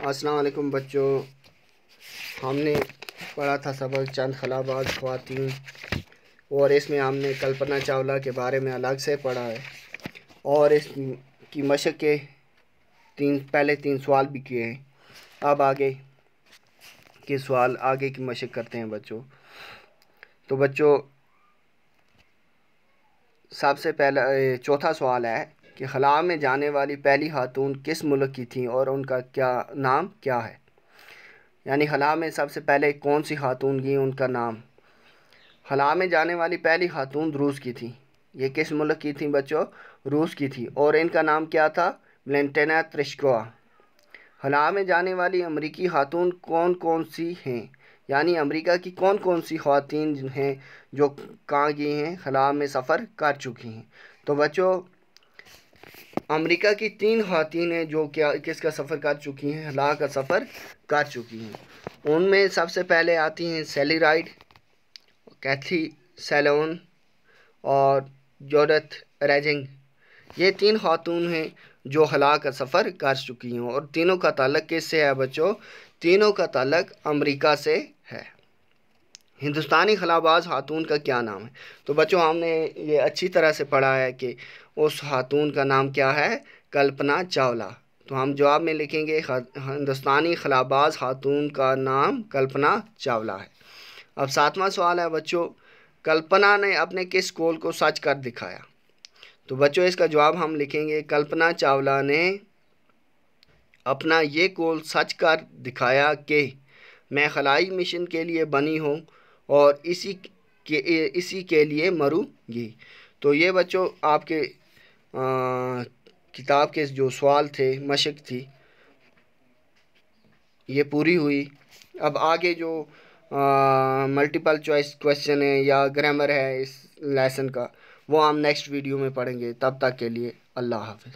السلام علیکم بچوں، ہم نے پڑھا تھا سبق چند خلاباز خواتین، اور اس میں ہم نے کلپنا چاولہ کے بارے میں الگ سے پڑھا ہے، اور اس کی مشق کے پہلے تین سوال بھی کیے ہیں۔ اب آگے کی مشق کرتے ہیں بچوں۔ تو بچوں سب سے پہلا چوتھا سوال ہے کہ خلا میں جانے والی پہلی خاتون کس ملک کی تھیں اور ان کا نام کیا ہے؟ یعنی خلا میں سب سے پہلے کون سی خاتون گئی، ان کا نام۔ خلا میں جانے والی پہلی خاتون روس کی تھی۔ یہ کس ملک کی تھیں بچوں؟ روس کی تھی، اور ان کا نام کیا تھا؟ ویلنٹینا ترشکووا۔ خلا میں جانے والی امریکی خاتون کون سی ہیں؟ یعنی امریکہ کی کون سی خواتین ہیں جو کہاں گئی ہیں؟ خلا میں سفر کر چکی ہیں۔ تو بچوں امریکہ کی 3 خواتین ہیں جو کس کا سفر کر چکی ہیں؟ خلا کا سفر کر چکی ہیں۔ ان میں سب سے پہلے آتی ہیں سیلی رائڈ، کیتھی سیلون اور جوڈتھ ریجنگ۔ یہ 3 خاتون ہیں جو خلا کا سفر کر چکی ہیں، اور تینوں کا تعلق کس سے ہے بچوں؟ تینوں کا تعلق امریکہ سے ہے۔ ہندوستانی خلاباز خاتون کا کیا نام ہے؟ تو بچوں ہم نے یہ اچھی طرح سے پڑھا ہے کہ اس خاتون کا نام کیا ہے؟ کلپنا چاولہ۔ تو ہم جواب میں لکھیں گے ہندوستانی خلاباز خاتون کا نام کلپنا چاولہ ہے۔ اب 7واں سوال ہے بچوں، کلپنا نے اپنے کس قول کو سچ کر دکھایا؟ تو بچوں اس کا جواب ہم لکھیں گے کلپنا چاولہ نے اپنا یہ قول سچ کر دکھایا کہ میں خلائی مشن کے لیے بنی ہوں اور اسی کے لیے مروں گی۔ تو یہ بچوں آپ کے کتاب کے جو سوال تھے، مشق تھی، یہ پوری ہوئی۔ اب آگے جو ملٹیپل چوائس کویسچن ہے یا گرامر ہے اس لیسن کا، وہ ہم نیکسٹ ویڈیو میں پڑھیں گے۔ تب تک کے لیے اللہ حافظ۔